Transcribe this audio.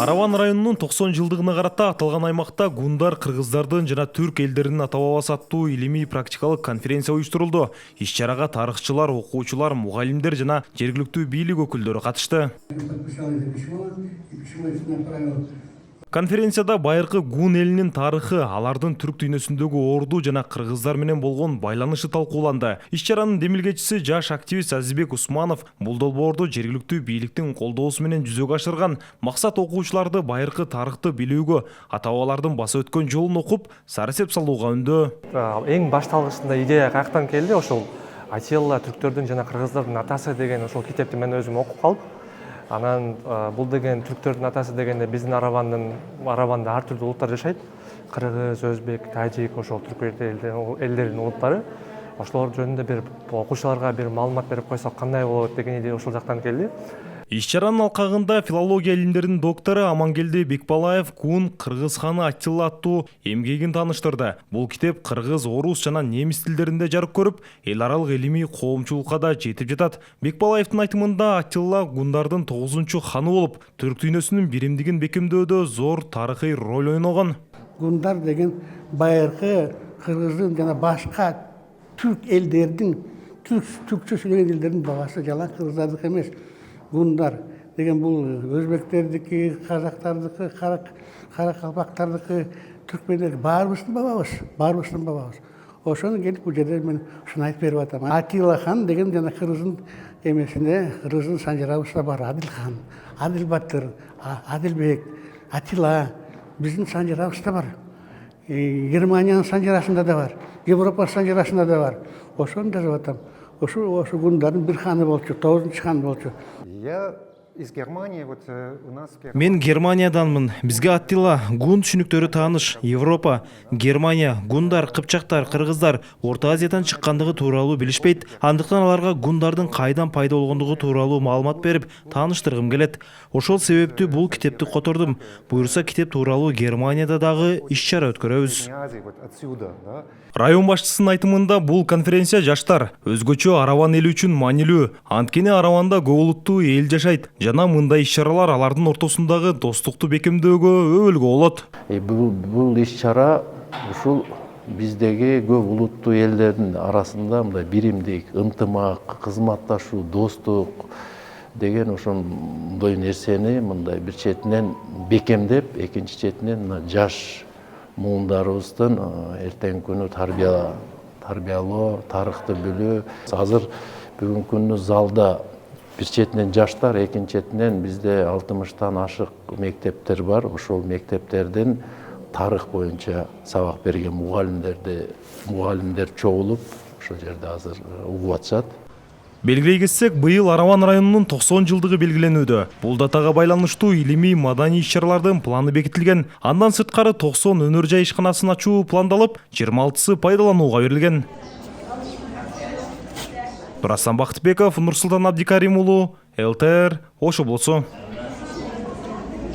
Араван районунун 90 жылдыгына карата аталган аймакта гундар кыргыздардын жана түрк элдеринин ата-бабасы аттуу илимий практикалык конференция уюштурулду. Иш-чарага тарыхчылар, окуучулар, мугалимдер жана жергиликтүү бийлик өкүлдөрү катышты. Конференцияда байыркы гун элинин тарыхы, алардын түрк дүйнөсүндөгү орду жана кыргыздар менен болгон байланышы талкууланды. Иш-чаранын демилгечиси жаш активист Азизбек Усманов бул долбоорду жергиликтүү бийликтин колдоосу менен жүзөгө ашырган. Максат окуучуларды байыркы тарыхты билүүгө, ата-бабалардын баса өткөн жолун окуп, сары эсеп салууга үндөө. Эң башталгычында идея каяктан келди? Ошол Атилла түрктөрдүн жана кыргыздардын атасы деген ошол китепти мен өзүм окуп калып, анан бул деген түрктөрдүн атасы дегенде биздин Араванда ар түрдүү улуттар жашайт. Кыргыз, өзбек, тажик, ошол түрк элдеринин улуттары. Ошолор жөнүндө бир окуучуларга бир маалымат берип койсок кандай болот деген идея ошол жактан келди. Иш-чаранын алкагында филология илимдеринин доктору Амангелди Бекбалаев Гун Кыргыз ханы Атилла аттуу эмгегин тааныштырды. Бул китеп кыргыз, орус жана немис тилдеринде жарык көрүп, эл аралык илимий коомчулукка да жетип жатат. Бекбалаевдин айтымында Атилла гундардын 9-чу ханы болуп, түрк дүйнөсүнүн биримдигин бекемдөөдө зор тарыхый роль ойногон. Гундар деген байыркы кыргыздын жана башка түрк элдердин, түркчө сүйлөгөн элдердин бабасы, жалаң кыргыздардыкы эмес. Гундар деген бул өзбектердики, казактардыкы, каракалпактардыкы, түркмендердики баарыбыздын бабабыз. Ошону келип бул жерде мен ушуну айтып берип атам. Атилла хан деген жана кыргыздын эмесинде, кыргыздын санжарабызда бар. Адил хан, Адил Батыр, Адилбек, Атилла биздин санжарабызда бар. Германиянын санжарасында да бар, Европа санжарасында да бар. Ошону жазып атам. Ошо гундардын бир ханы болчу, 9-чу хан болчу. Я из Германии, вот у нас... Мен Германияданмын. Бизге Аттилла гун түшүнүктөрү тааныш. Европа, Германия, гундар, кыпчактар, кыргыздар Орто Азиядан чыккандыгы тууралуу билишпейт. Андыктан аларга гундардын кайдан пайда болгондугу тууралуу маалымат берип, тааныштыргым келет. Ошол себептүү бул китепти котордум. Буюрса китеп тууралуу Германияда дагы иш-чара өткөрөбүз. Район башчысынын айтымында бул конференция жаштар, өзгөчө Араван эли үчүн маанилүү. Анткени Араванда көп улуттуу эл жашайт жана мындай иш-чаралар алардын ортосундагы достукту бекемдөөгө өбөлгө болот. Бул иш-чара ушул биздеги көп улуттуу элдердин арасында мындай биримдик, ынтымак, кызматташуу, достук деген ошондой нерсени мындай бир четинен бекемдеп, экинчи четинен жаш муундарыбыздын эртеңки күнү тарбиялоо, тарыхты билүү. Азыр бүгүнкү күндө залда бир четинен жаштар, экинчи четинен бизде 60тан ашык мектептер бар. Ошол мектептердин тарых боюнча сабак берген мугалимдер чогулуп, ошол жерде азыр угуп атышат. Белгилей кетсек, быйыл Араван районунун 90 жылдыгы белгиленүүдө. Бул датага байланыштуу илимий маданий иш-чаралардын планы бекитилген. Андан сырткары 90 өнөр жай ишканасын ачуу пландалып, 26сы пайдаланууга берилген. Нурасан Бактыбеков, Нурсултан Абдикарим уулу, ЛТР, Ош облусу.